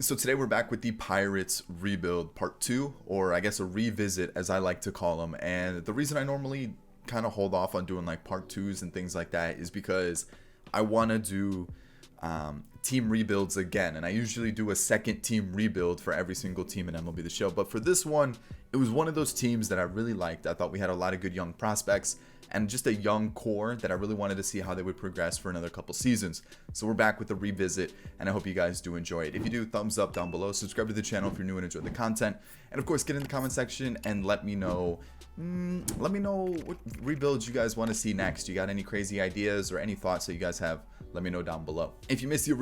So today we're back with the Pirates rebuild part 2, or I guess a revisit as I like to call them. And the reason I normally kind of hold off on doing like part 2s and things like that is because I want to do team rebuilds again. And I usually do a second team rebuild for every single team in MLB The Show. But for this one, it was one of those teams that I really liked. I thought we had a lot of good young prospects and just a young core that I really wanted to see how they would progress for another couple seasons. So we're back with the revisit, and I hope you guys do enjoy it. If you do, thumbs up down below, subscribe to the channel if you're new and enjoy the content, and of course get in the comment section and let me know what rebuilds you guys want to see next. You got any crazy ideas or any thoughts that you guys have? Let me know down below. If you missed the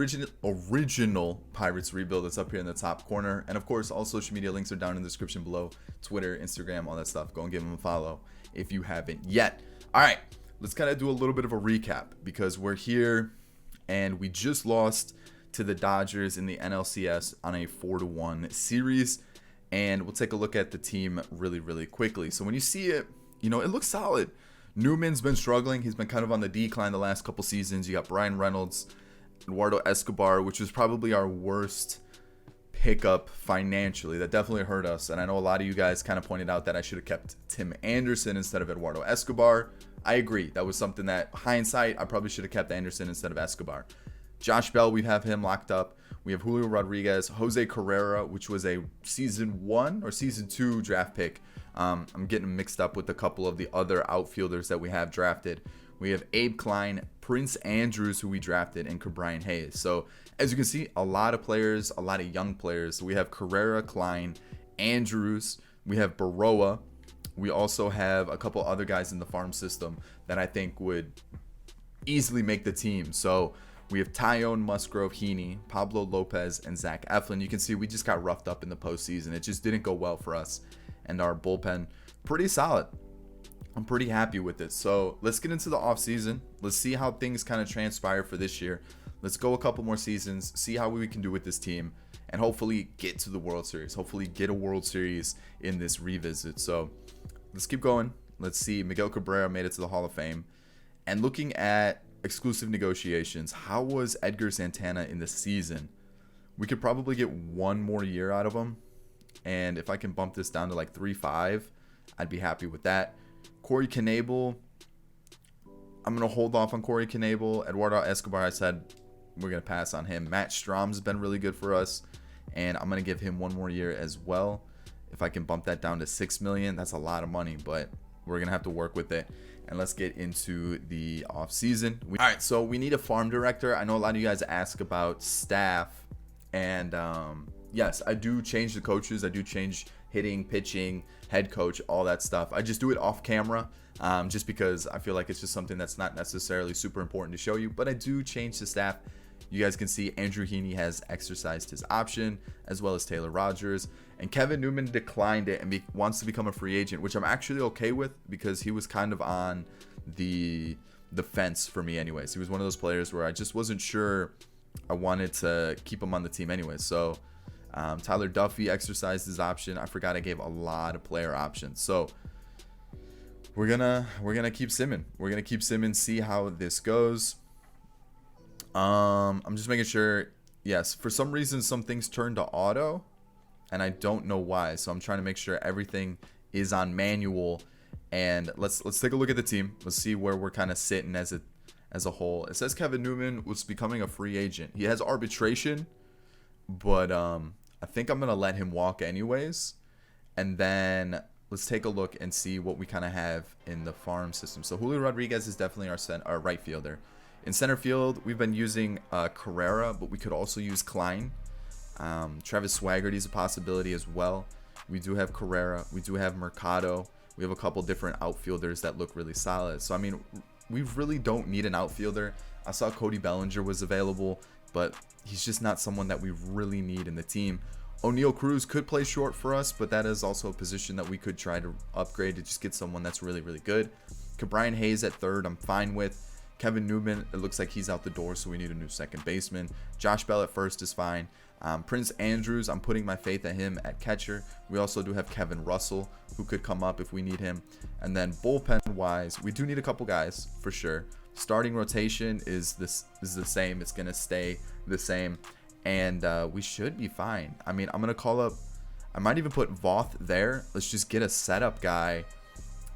original Pirates rebuild, it's up here in the top corner, and of course all social media links are down in the description below. Twitter, Instagram, all that stuff. Go and give them a follow if you haven't yet. All right, let's kind of do a little bit of a recap because we're here and we just lost to the Dodgers in the NLCS on a 4-1 series, and we'll take a look at the team really quickly. So when you see it, it looks solid. Newman's been struggling. He's been kind of on the decline the last couple seasons. You got Brian Reynolds, Eduardo Escobar, which was probably our worst pickup financially. That definitely hurt us, and I know a lot of you guys kind of pointed out that I should have kept Tim Anderson instead of Eduardo Escobar. I agree. That was something that, hindsight, I probably should have kept Anderson instead of Escobar. Josh Bell, we have him locked up. We have Julio Rodriguez, Jose Carrera, which was a season 1 or season 2 draft pick. I'm getting mixed up with a couple of the other outfielders that we have drafted. We have Abe Klein, Prince Andrews, who we drafted, and Brian Hayes. So as you can see, a lot of players, a lot of young players. So we have Carrera, Klein, Andrews. We have Baroa. We also have a couple other guys in the farm system that I think would easily make the team. So we have Tyone, Musgrove, Heaney, Pablo Lopez, and Zach Eflin. You can see we just got roughed up in the postseason. It just didn't go well for us. And our bullpen, pretty solid. I'm pretty happy with it. So let's get into the offseason. Let's see how things kind of transpire for this year. Let's go a couple more seasons, see how we can do with this team, and hopefully get to the World Series. Hopefully get a World Series in this revisit. So let's keep going. Let's see. Miguel Cabrera made it to the Hall of Fame. And looking at exclusive negotiations, how was Edgar Santana in the season? We could probably get one more year out of him. And if I can bump this down to like 3.5, I'd be happy with that. Corey Knebel, I'm going to hold off on Corey Knebel. Eduardo Escobar, I said we're going to pass on him. Matt Strom's been really good for us, and I'm going to give him one more year as well. If I can bump that down to $6 million, that's a lot of money, but we're going to have to work with it. And let's get into the offseason. All right, so we need a farm director. I know a lot of you guys ask about staff, and yes, I do change the coaches. I do change hitting, pitching, head coach, all that stuff. I just do it off camera just because I feel like it's just something that's not necessarily super important to show you, but I do change the staff. You guys can see Andrew Heaney has exercised his option, as well as Taylor Rogers, and Kevin Newman declined it and wants to become a free agent, which I'm actually okay with because he was kind of on the fence for me anyways. He was one of those players where I just wasn't sure I wanted to keep him on the team anyway. So Tyler Duffy exercised his option. I forgot I gave a lot of player options. So we're gonna keep simming. We're gonna keep simming, see how this goes. I'm just making sure. Yes, for some reason some things turned to auto, and I don't know why. So I'm trying to make sure everything is on manual. And let's take a look at the team. Let's see where we're kind of sitting as a whole. It says Kevin Newman was becoming a free agent. He has arbitration, but I think I'm gonna let him walk anyways. And then let's take a look and see what we kind of have in the farm system. So Julio Rodriguez is definitely our right fielder. In center field, we've been using Carrera, but we could also use Klein. Travis Swaggerty is a possibility as well. We do have Carrera. We do have Mercado. We have a couple different outfielders that look really solid. So, I mean, we really don't need an outfielder. I saw Cody Bellinger was available, but he's just not someone that we really need in the team. O'Neal Cruz could play short for us, but that is also a position that we could try to upgrade to just get someone that's really good. Brian Hayes at third, I'm fine with. Kevin Newman, it looks like he's out the door, so we need a new second baseman. Josh Bell at first is fine. Prince Andrews, I'm putting my faith in him at catcher. We also do have Kevin Russell, who could come up if we need him. And then bullpen-wise, we do need a couple guys for sure. Starting rotation is the same. It's going to stay the same. and we should be fine. I mean, I'm gonna call up. I might even put Voth there. Let's just get a setup guy,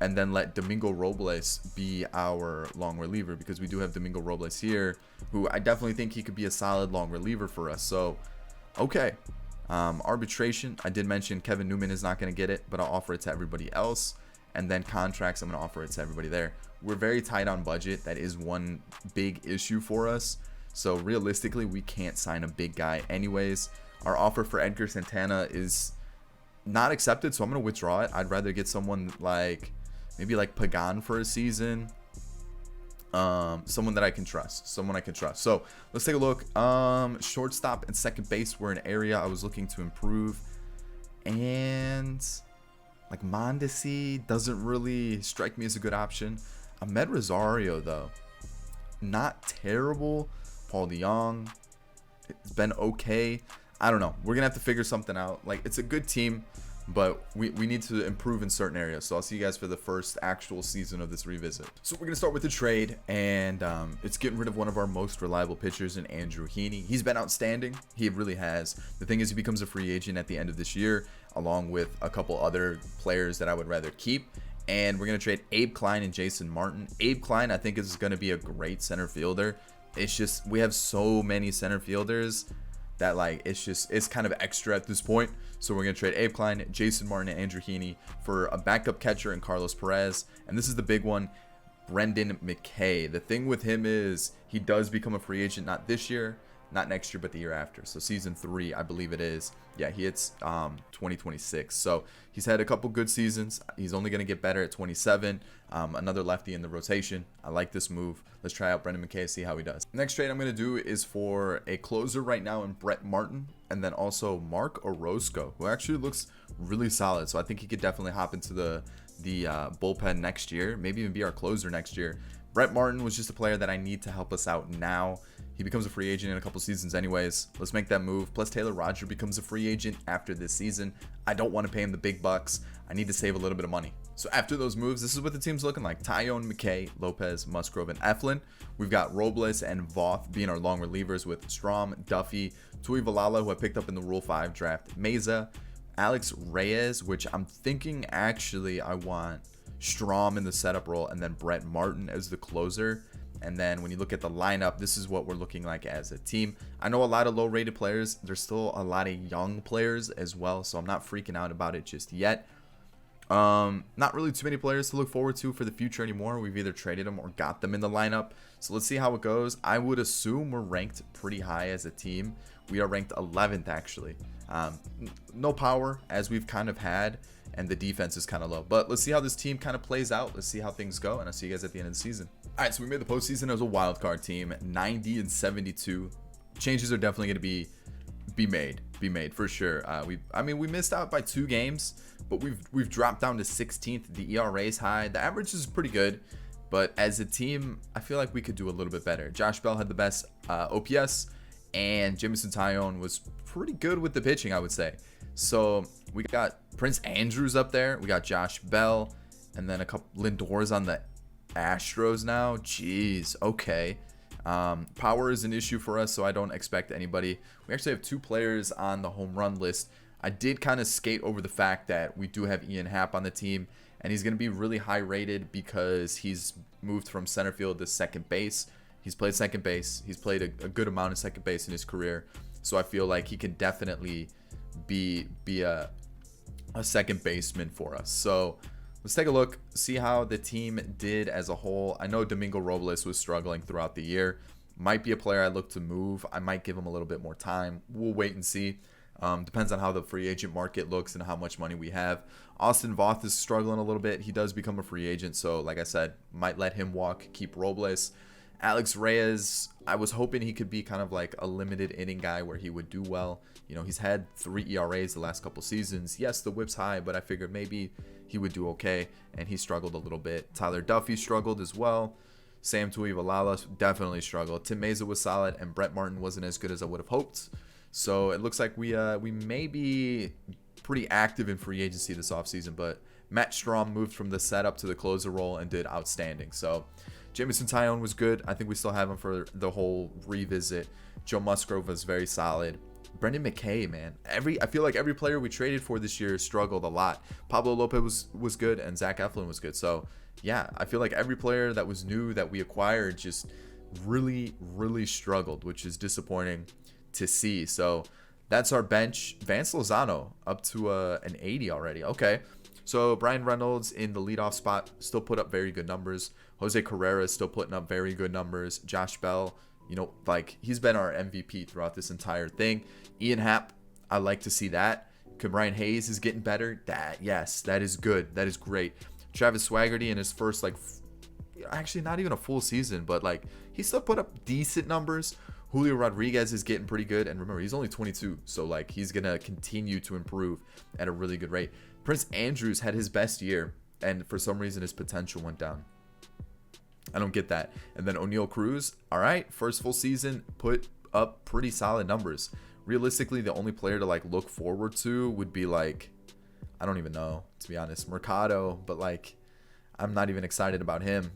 and then let Domingo Robles be our long reliever, because we do have Domingo Robles here, who I definitely think he could be a solid long reliever for us. So, okay. Arbitration, I did mention Kevin Newman is not going to get it, but I'll offer it to everybody else. And then contracts, I'm going to offer it to everybody there. We're very tight on budget. That is one big issue for us. So realistically, we can't sign a big guy anyways. Our offer for Edgar Santana is not accepted, so I'm going to withdraw it. I'd rather get someone like, maybe like Pagan for a season. Someone that I can trust. So let's take a look. Shortstop and second base were an area I was looking to improve. And like Mondesi doesn't really strike me as a good option. Ahmed Rosario, though, not terrible. Paul DeYoung, it's been okay. I don't know. We're going to have to figure something out. Like, it's a good team, but we need to improve in certain areas. So I'll see you guys for the first actual season of this revisit. So we're going to start with the trade, and it's getting rid of one of our most reliable pitchers in Andrew Heaney. He's been outstanding. He really has. The thing is, he becomes a free agent at the end of this year, along with a couple other players that I would rather keep. And we're going to trade Abe Klein and Jason Martin. Abe Klein, I think, is going to be a great center fielder. It's just, we have so many center fielders that, like, it's kind of extra at this point. So we're going to trade Abe Klein, Jason Martin, and Andrew Heaney for a backup catcher in Carlos Perez. And this is the big one, Brendan McKay. The thing with him is he does become a free agent, not this year, not next year, but the year after. So season 3, I believe it is. Yeah, he hits 2026. So he's had a couple good seasons. He's only going to get better at 27. Another lefty in the rotation. I like this move. Let's try out Brendan McKay, see how he does. Next trade I'm going to do is for a closer right now in Brett Martin, and then also Mark Orozco, who actually looks really solid. So I think he could definitely hop into the bullpen next year, maybe even be our closer next year. Brett Martin was just a player that I need to help us out now. He becomes a free agent in a couple seasons anyways. Let's make that move. Plus, Taylor Roger becomes a free agent after this season. I don't want to pay him the big bucks. I need to save a little bit of money. So after those moves, this is what the team's looking like. Tyone, McKay, Lopez, Musgrove, and Eflin. We've got Robles and Voth being our long relievers, with Strom, Duffy, Tuivalala, who I picked up in the Rule 5 draft, Meza, Alex Reyes, which I'm thinking actually I want Strom in the setup role, and then Brett Martin as the closer. And then when you look at the lineup, this is what we're looking like as a team. I know a lot of low-rated players. There's still a lot of young players as well, so I'm not freaking out about it just yet. Not really too many players to look forward to for the future anymore. We've either traded them or got them in the lineup. So let's see how it goes. I would assume we're ranked pretty high as a team. We are ranked 11th, actually. No power, as we've kind of had, and the defense is kind of low. But let's see how this team kind of plays out. Let's see how things go, and I'll see you guys at the end of the season. All right, so we made the postseason as a wild card team, 90 and 72. Changes are definitely going to be made for sure. I mean, we missed out by 2 games, but we've dropped down to 16th. The ERA is high. The average is pretty good, but as a team, I feel like we could do a little bit better. Josh Bell had the best OPS, and Jameson Tyone was pretty good with the pitching, I would say. So we got Prince Andrews up there. We got Josh Bell, and then a couple Lindor's on the Astros now. Jeez, okay. Power is an issue for us, so I don't expect anybody. We actually have 2 players on the home run list. I did kind of skate over the fact that we do have Ian Happ on the team, and he's going to be really high rated because he's moved from center field to second base. He's played second base. He's played a good amount of second base in his career, so I feel like he can definitely be a second baseman for us. So let's take a look, see how the team did as a whole. I know Domingo Robles was struggling throughout the year. Might be a player I look to move. I might give him a little bit more time. We'll wait and see. Depends on how the free agent market looks and how much money we have. Austin Voth is struggling a little bit. He does become a free agent, so like I said, might let him walk, keep Robles. Alex Reyes, I was hoping he could be kind of like a limited inning guy where he would do well. You know, he's had 3 ERAs the last couple seasons. Yes, the whip's high, but I figured maybe he would do okay, and he struggled a little bit. Tyler Duffy struggled as well. Sam Tuivalala definitely struggled. Tim Meza was solid, and Brett Martin wasn't as good as I would have hoped. So it looks like we may be pretty active in free agency this offseason, but Matt Strom moved from the setup to the closer role and did outstanding. So Jameson Tyone was good. I think we still have him for the whole revisit. Joe Musgrove was very solid. Brendan McKay, man. I feel like every player we traded for this year struggled a lot. Pablo Lopez was good, and Zach Eflin was good. So, yeah, I feel like every player that was new that we acquired just really, really struggled, which is disappointing to see. So, that's our bench. Vance Lozano up to an 80 already. Okay. So, Brian Reynolds in the leadoff spot still put up very good numbers. Jose Carrera is still putting up very good numbers. Josh Bell, like he's been our MVP throughout this entire thing. Ian Happ, I like to see that. Brian Hayes is getting better. Yes, that is good. That is great. Travis Swaggerty in his first, actually not even a full season, but he still put up decent numbers. Julio Rodriguez is getting pretty good. And remember, he's only 22. So he's going to continue to improve at a really good rate. Prince Andrews had his best year, and for some reason his potential went down. I don't get that. And then O'Neal Cruz, all right, first full season, put up pretty solid numbers. Realistically, the only player to look forward to would be I don't even know, to be honest, Mercado, but I'm not even excited about him.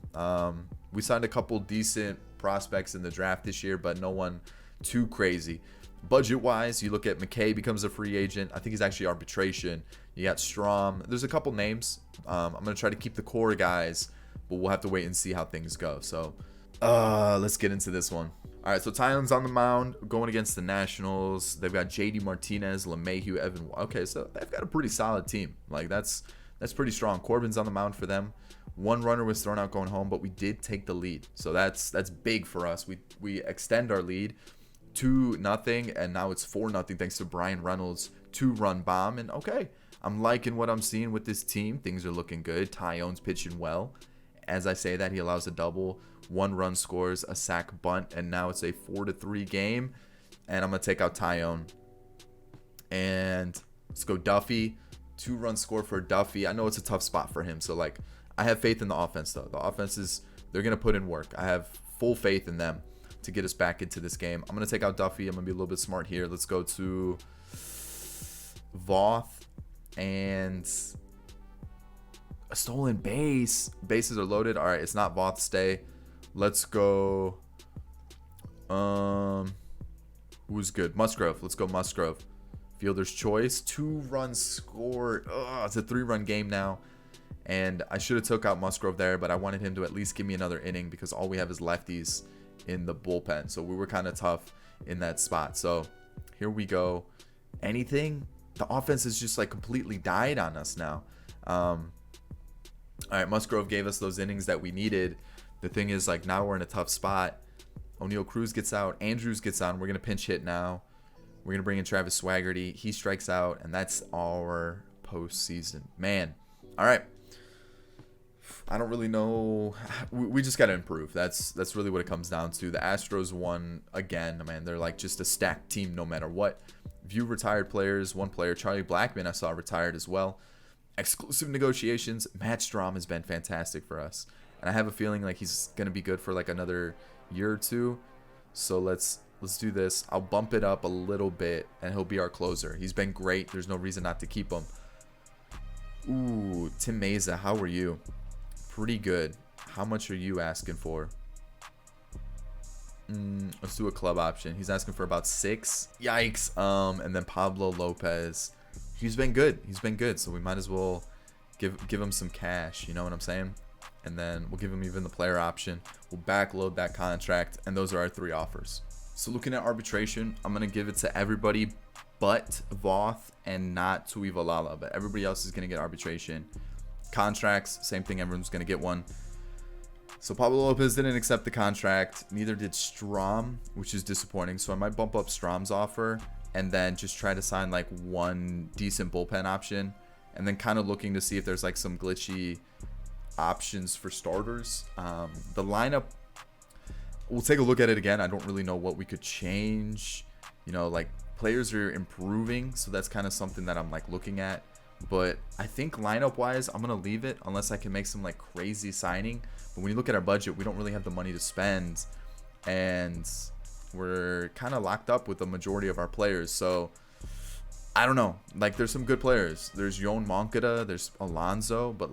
We signed a couple decent prospects in the draft this year, but no one too crazy. Budget wise, you look at McKay becomes a free agent. I think he's actually arbitration. You got Strom. There's a couple names. I'm going to try to keep the core guys, but we'll have to wait and see how things go. So let's get into this one. All right, so Tyon's on the mound going against the Nationals. They've got JD Martinez, LeMahieu, Evan. Okay, so they've got a pretty solid team. That's pretty strong. Corbin's on the mound for them. One runner was thrown out going home, but we did take the lead. So that's big for us. We extend our lead 2-0, and now it's 4-0 thanks to Brian Reynolds' 2-run bomb. And okay, I'm liking what I'm seeing with this team. Things are looking good. Tyon's pitching well. As I say that, he allows a double. 1 run scores, a sack bunt, and now it's a 4-3 game. And I'm going to take out Tyon. And let's go Duffy. 2-run score for Duffy. I know it's a tough spot for him. So, I have faith in the offense, though. The offense they're going to put in work. I have full faith in them to get us back into this game. I'm going to take out Duffy. I'm going to be a little bit smart here. Let's go to Voth and a stolen base. Bases are loaded. All right, it's not Voth. Stay. Let's go. Who's good? Musgrove. Let's go Musgrove. Fielder's choice. 2-run score. It's a 3-run game now. And I should have took out Musgrove there, but I wanted him to at least give me another inning because all we have is lefties in the bullpen. So we were kind of tough in that spot. So here we go. Anything? The offense has just completely died on us now. All right, Musgrove gave us those innings that we needed. The thing is, now we're in a tough spot. O'Neal Cruz gets out. Andrews gets on. We're going to pinch hit now. We're going to bring in Travis Swaggerty. He strikes out, and that's our postseason. Man. All right. I don't really know. We just got to improve. That's really what it comes down to. The Astros won again. Man, they're just a stacked team no matter what. Few retired players. One player, Charlie Blackmon, I saw retired as well. Exclusive negotiations. Matt Strom has been fantastic for us. And I have a feeling he's going to be good for another year or two. So let's do this. I'll bump it up a little bit, and he'll be our closer. He's been great. There's no reason not to keep him. Ooh, Tim Mesa, how are you? Pretty good. How much are you asking for? Let's do a club option. He's asking for about 6. Yikes. And then Pablo Lopez. He's been good. So we might as well give him some cash. You know what I'm saying? And then we'll give him even the player option. We'll backload that contract. And those are our 3 offers. So looking at arbitration, I'm going to give it to everybody but Voth and not Tuivalala. But everybody else is going to get arbitration. Contracts, same thing. Everyone's going to get one. So Pablo Lopez didn't accept the contract. Neither did Strom, which is disappointing. So I might bump up Strom's offer and then just try to sign one decent bullpen option. And then kind of looking to see if there's some glitchy options for starters. The lineup, we'll take a look at it again. I don't really know what we could change. Players are improving. So that's kind of something that I'm looking at. But I think lineup wise, I'm going to leave it unless I can make some crazy signing. But when you look at our budget, we don't really have the money to spend. And we're kind of locked up with the majority of our players. So I don't know. There's some good players. There's Yoan Moncada. There's Alonso. But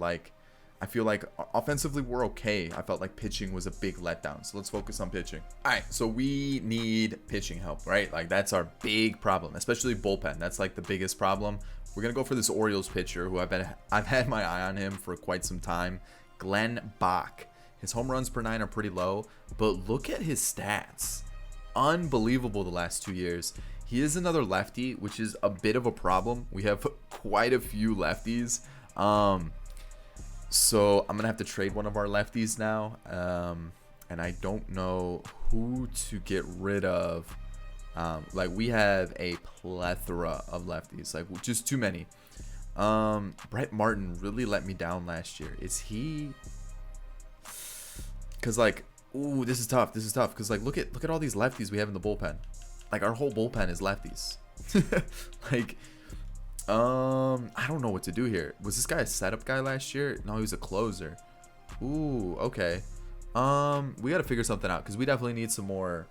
I feel like offensively we're okay. I felt like pitching was a big letdown. So let's focus on pitching. All right, so we need pitching help, right? Like that's our big problem, especially bullpen. That's like the biggest problem. We're gonna go for this Orioles pitcher who I've had my eye on him for quite some time, Glenn Bach. His home runs per 9 are pretty low, but look at his stats. Unbelievable the last 2 years. He is another lefty, which is a bit of a problem. We have quite a few lefties. So I'm gonna have to trade one of our lefties now, and I don't know who to get rid of. Like we have a plethora of lefties, like just too many. Brett Martin really let me down last year. Is he? Cause like, ooh, this is tough. Cause like, look at all these lefties we have in the bullpen. Like our whole bullpen is lefties. Like. I don't know what to do here. Was this guy a setup guy last year? No, he was a closer. Ooh, okay. We got to figure something out because we definitely need some more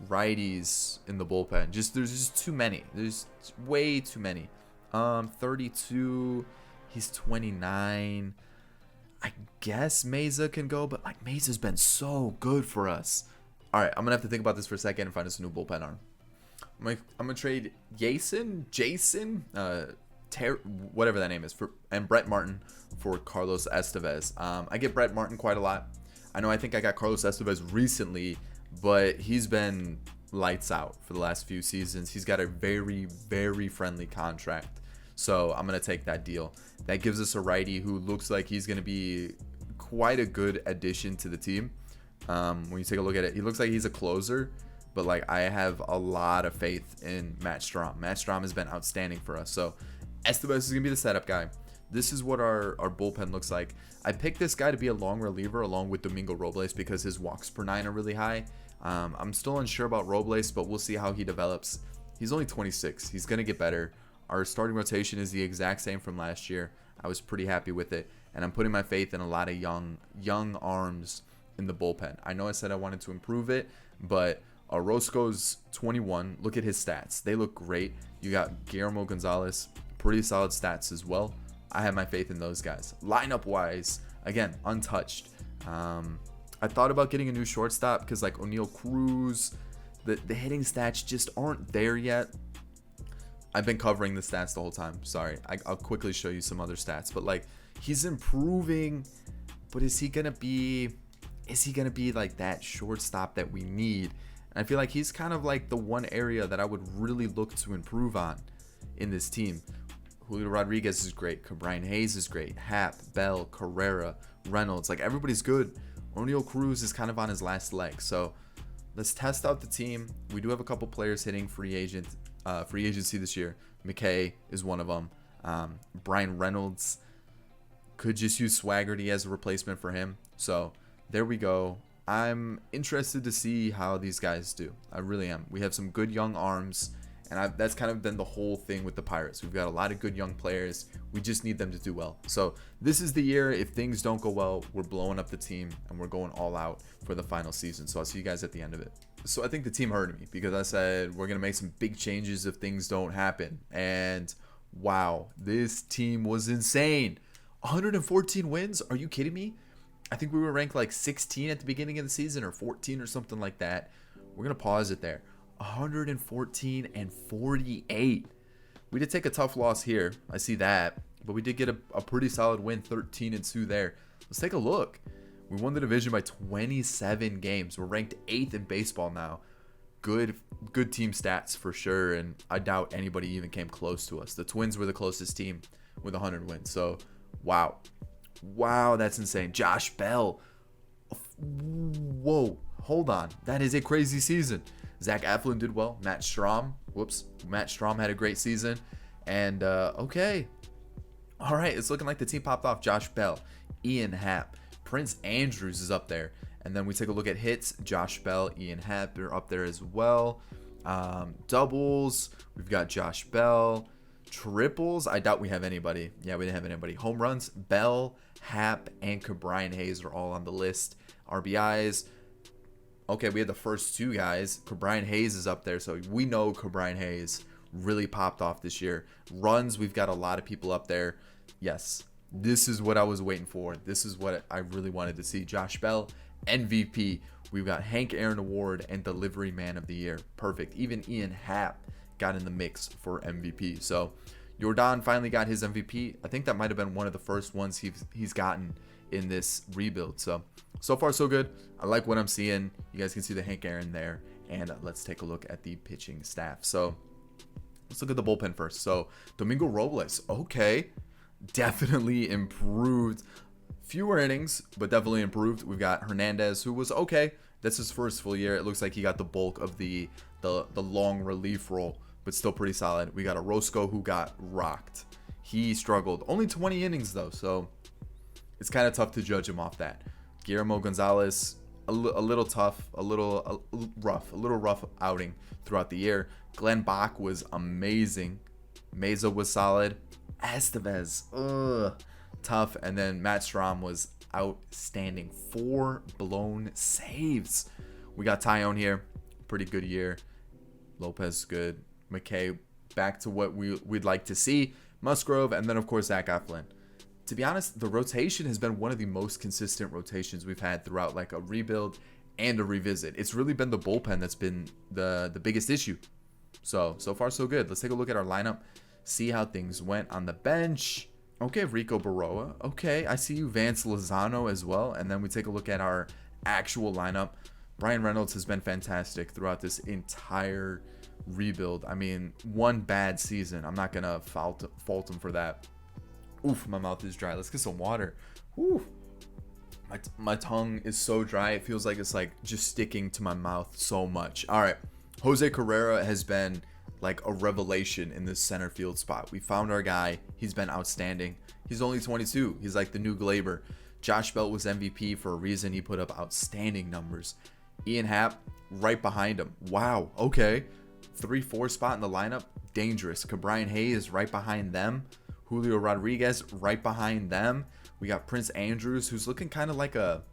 righties in the bullpen. There's just too many. There's way too many. 32. He's 29. I guess Meza can go, but like Meza's been so good for us. All right, I'm gonna have to think about this for a second and find us a new bullpen arm. I'm gonna trade Jason, whatever that name is, and Brett Martin for Carlos Estevez. I get Brett Martin quite a lot. I think I got Carlos Estevez recently, but he's been lights out for the last few seasons. He's got a very, very friendly contract, so I'm gonna take that deal. That gives us a righty who looks like he's gonna be quite a good addition to the team. When you take a look at it, he looks like he's a closer. But like I have a lot of faith in Matt Strom. Matt Strom has been outstanding for us. So Estevez is gonna be the setup guy. This is what our bullpen looks like. I picked this guy to be a long reliever along with Domingo Robles because his walks per 9 are really high. I'm still unsure about Robles, but we'll see how he develops. He's only 26. He's gonna get better. Our starting rotation is the exact same from last year. I was pretty happy with it, and I'm putting my faith in a lot of young arms in the bullpen. I know I said I wanted to improve it, but Orozco's 21. Look at his stats. They look great. You got Guillermo Gonzalez. Pretty solid stats as well. I have my faith in those guys. Lineup-wise, again, untouched. I thought about getting a new shortstop because like O'Neal Cruz, the hitting stats just aren't there yet. I've been covering the stats the whole time. Sorry. I'll quickly show you some other stats. But like he's improving. But is he gonna be like that shortstop that we need? And I feel like he's kind of like the one area that I would really look to improve on in this team. Julio Rodriguez is great. Cabrian Hayes is great. Happ, Bell, Carrera, Reynolds. Like everybody's good. O'Neal Cruz is kind of on his last leg. So let's test out the team. We do have a couple players hitting free agency this year. McKay is one of them. Brian Reynolds could just use Swaggerty as a replacement for him. So there we go. I'm interested to see how these guys do. I really am. We have some good young arms, and that's kind of been the whole thing with the Pirates. We've got a lot of good young players. We just need them to do well. So this is the year. If things don't go well, we're blowing up the team, and we're going all out for the final season. So I'll see you guys at the end of it. So I think the team heard me because I said we're going to make some big changes if things don't happen. And wow, this team was insane. 114 wins? Are you kidding me? I think we were ranked like 16 at the beginning of the season or 14 or something like that. We're going to pause it there. 114 and 48. We did take a tough loss here. I see that. But we did get a pretty solid win, 13-2 there. Let's take a look. We won the division by 27 games. We're ranked 8th in baseball now. Good team stats for sure. And I doubt anybody even came close to us. The Twins were the closest team with 100 wins. So, wow. Wow, that's insane. Josh Bell. Whoa, hold on. That is a crazy season. Zach Eflin did well. Matt Strom had a great season. And, okay. All right, it's looking like the team popped off. Josh Bell, Ian Happ, Prince Andrews is up there. And then we take a look at hits. Josh Bell, Ian Happ are up there as well. Doubles, we've got Josh Bell. Triples, I doubt we have anybody. Yeah, we didn't have anybody. Home runs, Bell, Happ, and Cabrian Hayes are all on the list. RBIs, okay, we had the first two guys. Cabrian Hayes is up there, so we know Cabrian Hayes really popped off this year. Runs, we've got a lot of people up there. Yes, This is what I was waiting for. This is what I really wanted to see. Josh Bell, MVP. We've got Hank Aaron Award and Delivery Man of the Year. Perfect. Even Ian Happ got in the mix for MVP. So Jordan finally got his MVP. I think that might have been one of the first ones he's gotten in this rebuild. So far so good. I like what I'm seeing. You guys can see the Hank Aaron there. And let's take a look at the pitching staff. So let's look at the bullpen first. So Domingo Robles. Okay. Definitely improved. Fewer innings, but definitely improved. We've got Hernandez, who was okay. That's his first full year. It looks like he got the bulk of the long relief role, but still pretty solid. We got Orozco, who got rocked. He struggled. Only 20 innings, though, so it's kind of tough to judge him off that. Guillermo Gonzalez, a little tough, a little rough outing throughout the year. Glenn Bach was amazing. Meza was solid. Estevez, tough. And then Matt Strahm was outstanding. 4 blown saves. We got Tyone here, pretty good year. Lopez good. McKay back to what we'd like to see. Musgrove, and then of course Zach Eflin. To be honest, the rotation has been one of the most consistent rotations we've had throughout like a rebuild and a revisit. It's really been the bullpen that's been the biggest issue. So far so good. Let's take a look at our lineup. See how things went on the bench. Okay, Rico Baroa. Okay, I see you, Vance Lozano as well. And then we take a look at our actual lineup. Brian Reynolds has been fantastic throughout this entire rebuild. I mean, one bad season. I'm not going to fault him for that. Oof, my mouth is dry. Let's get some water. Oof. My tongue is so dry. It feels like it's like just sticking to my mouth so much. All right. Jose Carrera has been like a revelation in this center field spot. We found our guy. He's been outstanding. He's only 22. He's like the new Glaber. Josh Bell was MVP for a reason. He put up outstanding numbers. Ian Happ right behind him. Wow. Okay. 3-4 spot in the lineup. Dangerous. Cabrian Hayes right behind them. Julio Rodriguez right behind them. We got Prince Andrews, who's looking kind of like a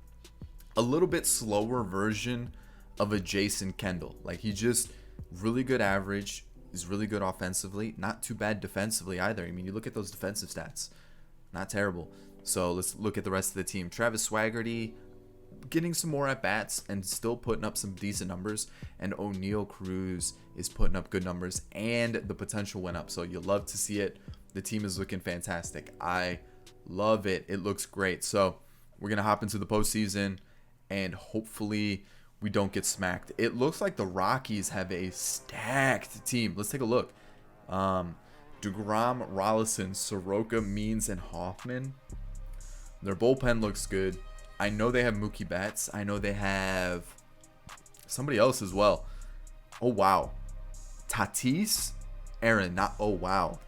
little bit slower version of a Jason Kendall. Like, he just really good average. He's really good offensively. Not too bad defensively either. I mean, you look at those defensive stats. Not terrible. So let's look at the rest of the team. Travis Swaggerty getting some more at-bats and still putting up some decent numbers. And O'Neal Cruz is putting up good numbers. And the potential went up. So you love to see it. The team is looking fantastic. I love it. It looks great. So we're going to hop into the postseason. And hopefully we don't get smacked. It looks like the Rockies have a stacked team. Let's take a look. DeGrom, Rollison, Soroka, Means, and Hoffman. Their bullpen looks good. I know they have Mookie Betts. I know they have somebody else as well. Oh, wow. Tatis? Aaron, not... Oh, wow.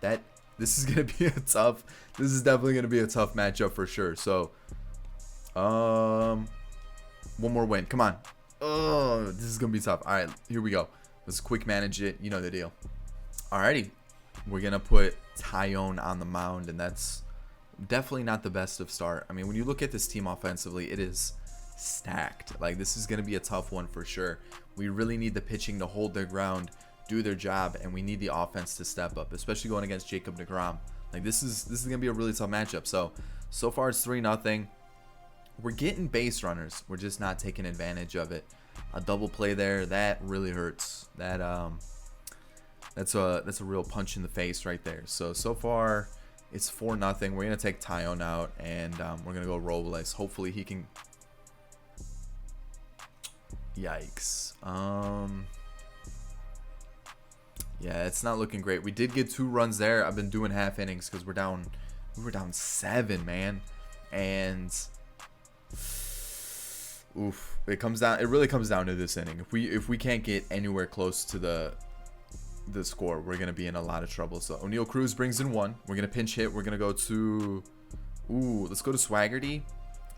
This is going to be a tough... This is definitely going to be a tough matchup for sure. So, one more win. Come on. Oh, this is going to be tough. All right, here we go. Let's quick manage it. You know the deal. Alrighty. We're going to put Tyone on the mound, and that's definitely not the best of start. I mean, when you look at this team offensively, it is stacked. Like, this is going to be a tough one for sure. We really need the pitching to hold their ground, do their job, and we need the offense to step up, especially going against Jacob deGrom. Like, this is going to be a really tough matchup. So far it's 3-0. We're getting base runners. We're just not taking advantage of it. A double play there, that really hurts. That's a real punch in the face right there. So far it's 4-0. We're gonna take Tyone out, and we're gonna go Robles. Hopefully he can. Yikes. Yeah, it's not looking great. We did get 2 runs there. I've been doing half innings because we were down 7, man, and. Oof, it really comes down to this inning. If we can't get anywhere close to the score, we're gonna be in a lot of trouble. So O'Neal Cruz brings in 1. We're gonna pinch hit. We're gonna go to let's go to Swaggerty.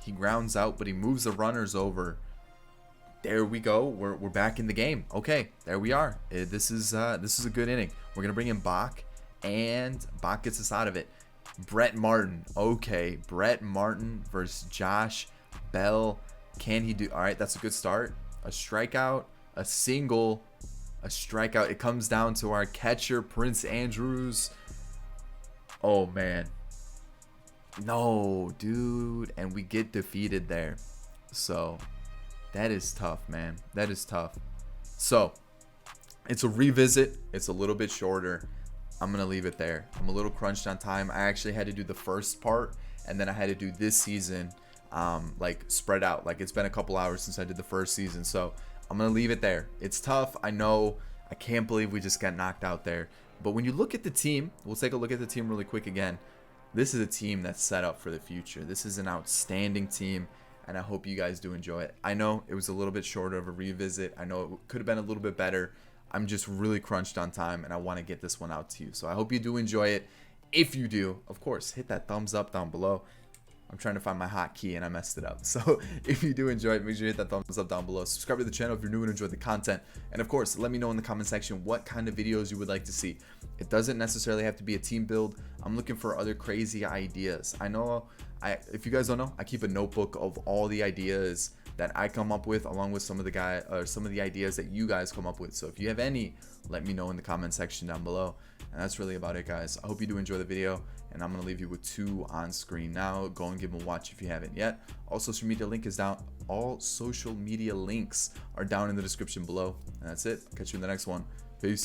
He grounds out, but he moves the runners over. There we go. We're back in the game. Okay, there we are. This is a good inning. We're gonna bring in Bach, and Bach gets us out of it. Brett Martin. Okay, Brett Martin versus Josh Bell. Can he do? All right, that's a good start. A strikeout, a single, a strikeout. It comes down to our catcher, Prince Andrews. Oh, man. No, dude. And we get defeated there. So that is tough, man. That is tough. So it's a revisit. It's a little bit shorter. I'm going to leave it there. I'm a little crunched on time. I actually had to do the first part, and then I had to do this season like spread out. Like, it's been a couple hours since I did the first season. So I'm going to leave it there. It's tough. I know. I can't believe we just got knocked out there. But when you look at the team, we'll take a look at the team really quick again. This is a team that's set up for the future. This is an outstanding team, and I hope you guys do enjoy it. I know it was a little bit shorter of a revisit. I know it could have been a little bit better. I'm just really crunched on time, and I want to get this one out to you. So I hope you do enjoy it. If you do, of course, hit that thumbs up down below. I'm trying to find my hotkey and I messed it up. So if you do enjoy it, make sure you hit that thumbs up down below. Subscribe to the channel if you're new and enjoy the content. And of course, let me know in the comment section what kind of videos you would like to see. It doesn't necessarily have to be a team build. I'm looking for other crazy ideas. I know, if you guys don't know, I keep a notebook of all the ideas that I come up with, along with some of the ideas that you guys come up with. So if you have any, let me know in the comment section down below. And that's really about it, guys. I hope you do enjoy the video, and I'm gonna leave you with 2 on screen now. Go and give them a watch if you haven't yet. All social media link is down. All social media links are down in the description below. And that's it. Catch you in the next one. Peace.